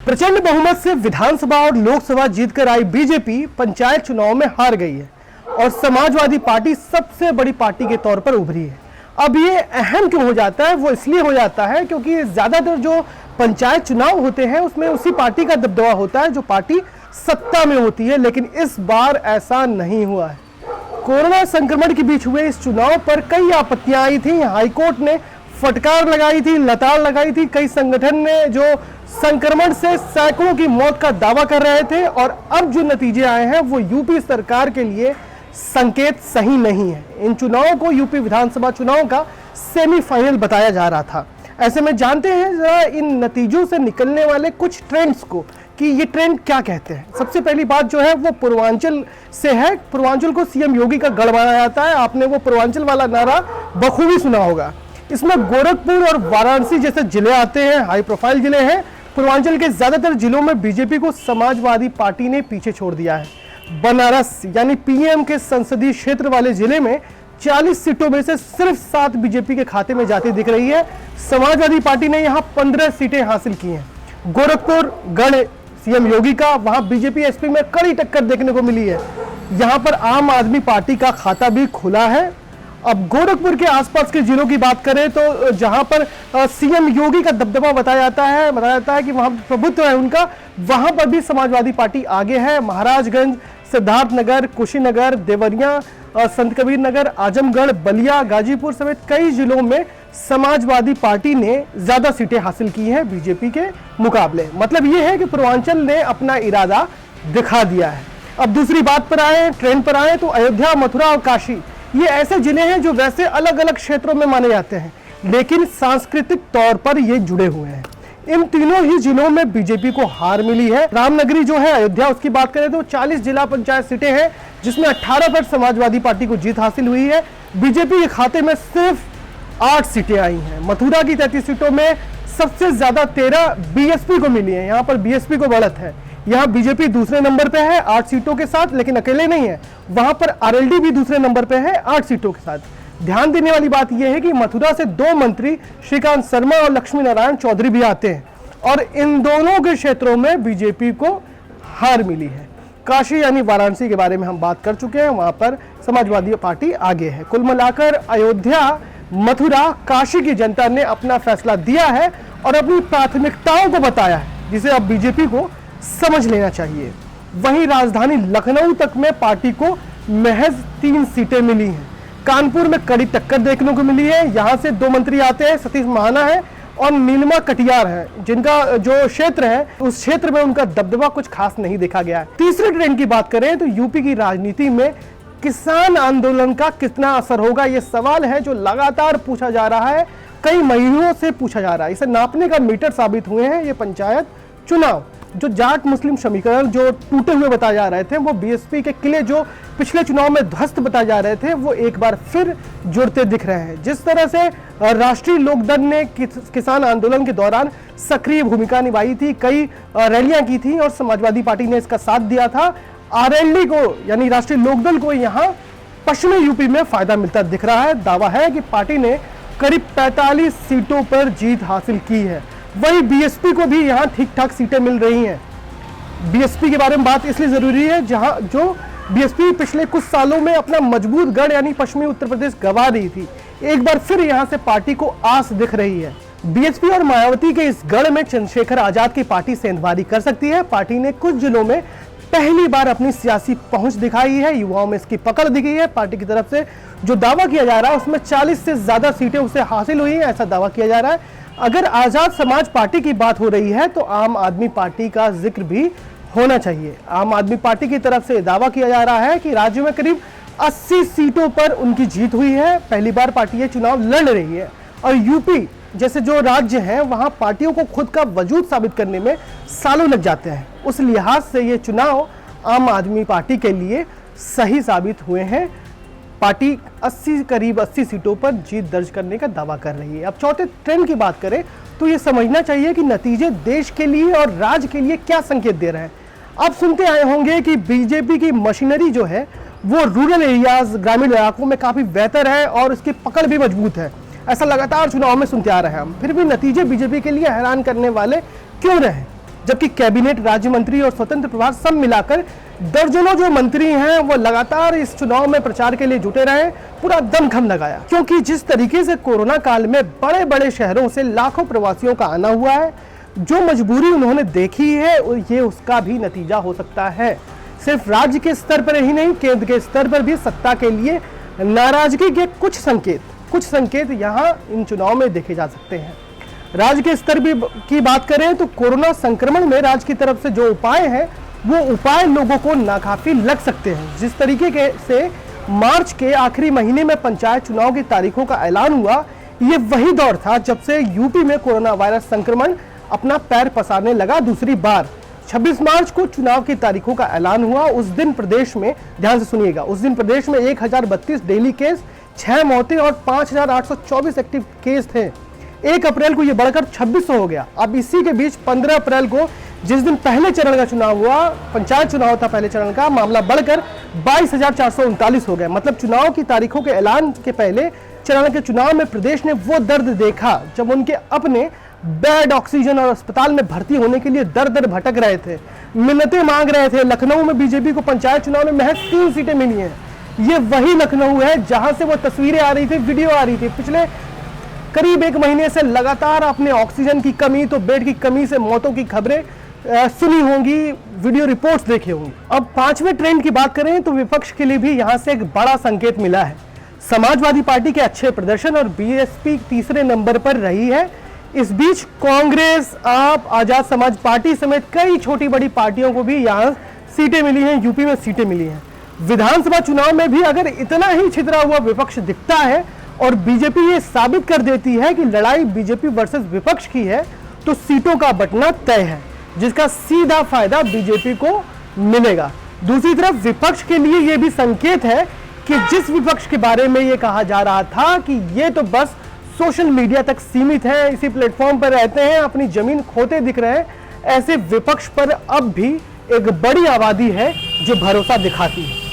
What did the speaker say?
प्रचंड बहुमत से विधानसभा और लोकसभा जीतकर आई बीजेपी पंचायत चुनाव में हार गई है और समाजवादी पार्टी सबसे बड़ी पार्टी के तौर पर उभरी है। अब ये अहम क्यों हो जाता है? वो इसलिए हो जाता है क्योंकि ज्यादातर जो पंचायत चुनाव होते हैं उसमें उसी पार्टी का दबदबा होता है जो पार्टी सत्ता में होती है, लेकिन इस बार ऐसा नहीं हुआ है। कोरोना संक्रमण के बीच हुए इस चुनाव पर कई आपत्तियां आई थी। हाईकोर्ट ने फटकार लगाई थी, लताड़ लगाई थी। कई संगठन ने जो संक्रमण से सैकड़ों की मौत का दावा कर रहे थे और अब जो नतीजे आए हैं वो यूपी सरकार के लिए संकेत सही नहीं है। इन चुनावों को यूपी विधानसभा चुनाव का सेमीफाइनल बताया जा रहा था। ऐसे में जानते हैं जरा इन नतीजों से निकलने वाले कुछ ट्रेंड्स को कि ये ट्रेंड क्या कहते हैं। सबसे पहली बात जो है वो पूर्वांचल से है। पूर्वांचल को सीएम योगी का गढ़ माना जाता है। आपने वो पूर्वांचल वाला नारा बखूबी सुना होगा। इसमें गोरखपुर और वाराणसी जैसे जिले आते हैं, हाई प्रोफाइल जिले हैं। पूर्वांचल के ज्यादातर जिलों में बीजेपी को समाजवादी पार्टी ने पीछे छोड़ दिया है। बनारस यानी पीएम के संसदीय क्षेत्र वाले जिले में 40 सीटों में से सिर्फ 7 बीजेपी के खाते में जाती दिख रही है। समाजवादी पार्टी ने यहां 15 सीटें हासिल की हैं। गोरखपुर गढ़ सीएम योगी का, वहां बीजेपी एसपी में कड़ी टक्कर देखने को मिली है। यहां पर आम आदमी पार्टी का खाता भी खुला है। अब गोरखपुर के आसपास के जिलों की बात करें तो जहां पर सीएम योगी का दबदबा बताया जाता है कि वहां प्रभुत्व है उनका, वहां पर भी समाजवादी पार्टी आगे है। महाराजगंज, सिद्धार्थनगर, कुशीनगर, देवरिया, संत कबीर नगर, आजमगढ़, बलिया, गाजीपुर समेत कई जिलों में समाजवादी पार्टी ने ज्यादा सीटें हासिल की हैं बीजेपी के मुकाबले। मतलब यह है कि पूर्वांचल ने अपना इरादा दिखा दिया है। अब दूसरी बात पर आए, ट्रेंड पर आए, तो अयोध्या, मथुरा और काशी ये ऐसे जिले हैं जो वैसे अलग अलग क्षेत्रों में माने जाते हैं, लेकिन सांस्कृतिक तौर पर ये जुड़े हुए हैं। इन तीनों ही जिलों में बीजेपी को हार मिली है। रामनगरी जो है अयोध्या, उसकी बात करें तो 40 जिला पंचायत सीटें हैं जिसमें 18 पर समाजवादी पार्टी को जीत हासिल हुई है। बीजेपी के खाते में सिर्फ 8 सीटें आई हैं। मथुरा की 33 सीटों में सबसे ज्यादा 13 बीएसपी को मिली है। यहाँ पर बीएसपी को बढ़त है। यहाँ बीजेपी दूसरे नंबर पे है 8 सीटों के साथ, लेकिन अकेले नहीं है। वहां पर आरएलडी भी दूसरे नंबर पे है 8 सीटों के साथ। ध्यान देने वाली बात यह है कि मथुरा से 2 मंत्री श्रीकांत शर्मा और लक्ष्मी नारायण चौधरी भी आते हैं और इन दोनों के क्षेत्रों में बीजेपी को हार मिली है। काशी यानी वाराणसी के बारे में हम बात कर चुके हैं, वहां पर समाजवादी पार्टी आगे है। कुल मिलाकर अयोध्या, मथुरा, काशी की जनता ने अपना फैसला दिया है और अपनी प्राथमिकताओं को बताया है, जिसे अब बीजेपी को समझ लेना चाहिए। वहीं राजधानी लखनऊ तक में पार्टी को महज 3 सीटें मिली हैं। कानपुर में कड़ी टक्कर देखने को मिली है। यहां से 2 मंत्री आते हैं, सतीश महाना है और नीलिमा कटियार है, जिनका जो क्षेत्र है उस क्षेत्र में उनका दबदबा कुछ खास नहीं देखा गया है। तीसरे ट्रेंड की बात करें तो यूपी की राजनीति में किसान आंदोलन का कितना असर होगा, यह सवाल है जो लगातार पूछा जा रहा है, कई महीनों से पूछा जा रहा है। इसे नापने का मीटर साबित हुए हैं ये पंचायत चुनाव। जो जाट मुस्लिम समीकरण जो टूटे हुए बताए जा रहे थे, वो बीएसपी के किले जो पिछले चुनाव में ध्वस्त बताए जा रहे थे, वो एक बार फिर जुड़ते दिख रहे हैं। जिस तरह से राष्ट्रीय लोकदल ने किसान आंदोलन के दौरान सक्रिय भूमिका निभाई थी, कई रैलियां की थी और समाजवादी पार्टी ने इसका साथ दिया था, आरएलडी को यानी राष्ट्रीय लोकदल को यहाँ पश्चिमी यूपी में फायदा मिलता दिख रहा है। दावा है कि पार्टी ने करीब 45 सीटों पर जीत हासिल की है। वही बीएसपी को भी यहाँ ठीक ठाक सीटें मिल रही हैं। बीएसपी के बारे में बात इसलिए जरूरी है जहां जो बीएसपी पिछले कुछ सालों में अपना मजबूत गढ़ यानी पश्चिमी उत्तर प्रदेश गंवा रही थी, एक बार फिर यहां से पार्टी को आस दिख रही है। बीएसपी और मायावती के इस गढ़ में चंद्रशेखर आजाद की पार्टी सेंधमारी कर सकती है। पार्टी ने कुछ जिलों में पहली बार अपनी सियासी पहुंच दिखाई है, युवाओं में इसकी पकड़ दिखी है। पार्टी की तरफ से जो दावा किया जा रहा है उसमें 40 से ज्यादा सीटें उसे हासिल हुई है, ऐसा दावा किया जा रहा है। अगर आजाद समाज पार्टी की बात हो रही है तो आम आदमी पार्टी का जिक्र भी होना चाहिए। आम आदमी पार्टी की तरफ से दावा किया जा रहा है कि राज्य में करीब 80 सीटों पर उनकी जीत हुई है। पहली बार पार्टी ये चुनाव लड़ रही है और यूपी जैसे जो राज्य हैं वहां पार्टियों को खुद का वजूद साबित करने में सालों लग जाते हैं। उस लिहाज से ये चुनाव आम आदमी पार्टी के लिए सही साबित हुए हैं। पार्टी करीब 80 सीटों पर जीत दर्ज करने का दावा कर रही है। अब चौथे ट्रेंड की बात करें तो ये समझना चाहिए कि नतीजे देश के लिए और राज्य के लिए क्या संकेत दे रहे हैं। आप सुनते आए होंगे कि बीजेपी की मशीनरी जो है वो रूरल एरियाज, ग्रामीण इलाकों में काफी बेहतर है और उसकी पकड़ भी मजबूत है। ऐसा लगातार चुनाव में सुनते आ रहे हैं हम। फिर भी नतीजे बीजेपी के लिए हैरान करने वाले क्यों रहे? जबकि कैबिनेट, राज्य मंत्री और स्वतंत्र प्रभार सब मिलाकर दर्जनों जो मंत्री हैं वो लगातार इस चुनाव में प्रचार के लिए जुटे रहे, पूरा दमखम लगाया। क्योंकि जिस तरीके से कोरोना काल में बड़े बड़े शहरों से लाखों प्रवासियों का आना हुआ है, जो मजबूरी उन्होंने देखी है, ये उसका भी नतीजा हो सकता है। सिर्फ राज्य के स्तर पर ही नहीं, केंद्र के स्तर पर भी सत्ता के लिए नाराजगी के कुछ संकेत यहाँ इन चुनाव में देखे जा सकते हैं। राज्य के स्तर की बात करें तो कोरोना संक्रमण में राज्य की तरफ से जो उपाय हैं, वो उपाय लोगों को नाकाफी लग सकते हैं। जिस तरीके से मार्च के आखिरी महीने में पंचायत चुनाव की तारीखों का ऐलान हुआ, ये वही दौर था जब से यूपी में कोरोना वायरस संक्रमण अपना पैर पसारने लगा दूसरी बार। 26 मार्च को चुनाव की तारीखों का ऐलान हुआ। उस दिन प्रदेश में, ध्यान से सुनिएगा, उस दिन प्रदेश में 1032 डेली केस, 6 मौतें और 5824 एक्टिव केस थे। 1 अप्रैल को यह बढ़कर 2600 हो गया। अब इसी के बीच 15 अप्रैल को, जिस दिन पहले चरण का चुनाव हुआ, पंचायत चुनाव था पहले चरण का, मामला बढ़कर 22,439 हो गया। मतलब चुनाव की तारीखों के ऐलान के पहले चरण के चुनाव में प्रदेश ने वो दर्द देखा जब उनके अपने बेड, ऑक्सीजन और अस्पताल में भर्ती होने के लिए दर दर भटक रहे थे, मिन्नतें मांग रहे थे। लखनऊ में बीजेपी को पंचायत चुनाव में महज 3 सीटें मिली हैं। ये वही लखनऊ है जहां से वो तस्वीरें आ रही थी, वीडियो आ रही थी। पिछले करीब 1 महीने से लगातार आपने ऑक्सीजन की कमी, तो बेड की कमी से मौतों की खबरें सुनी होंगी, वीडियो रिपोर्ट्स देखी होंगी। अब 5वें ट्रेंड की बात करें तो विपक्ष के लिए भी यहां से एक बड़ा संकेत मिला है। समाजवादी पार्टी के अच्छे प्रदर्शन और बीएसपी तीसरे नंबर पर रही है। इस बीच कांग्रेस, आप, आजाद समाज पार्टी समेत कई छोटी बड़ी पार्टियों को भी यहाँ सीटें मिली हैं, यूपी में सीटें मिली हैं। विधानसभा चुनाव में भी अगर इतना ही छितरा हुआ विपक्ष दिखता है और बीजेपी ये साबित कर देती है कि लड़ाई बीजेपी वर्सेस विपक्ष की है, तो सीटों का बंटना तय है, जिसका सीधा फायदा बीजेपी को मिलेगा। दूसरी तरफ विपक्ष के लिए यह भी संकेत है कि जिस विपक्ष के बारे में यह कहा जा रहा था कि ये तो बस सोशल मीडिया तक सीमित है, इसी प्लेटफॉर्म पर रहते हैं, अपनी जमीन खोते दिख रहे हैं, ऐसे विपक्ष पर अब भी एक बड़ी आबादी है जो भरोसा दिखाती है।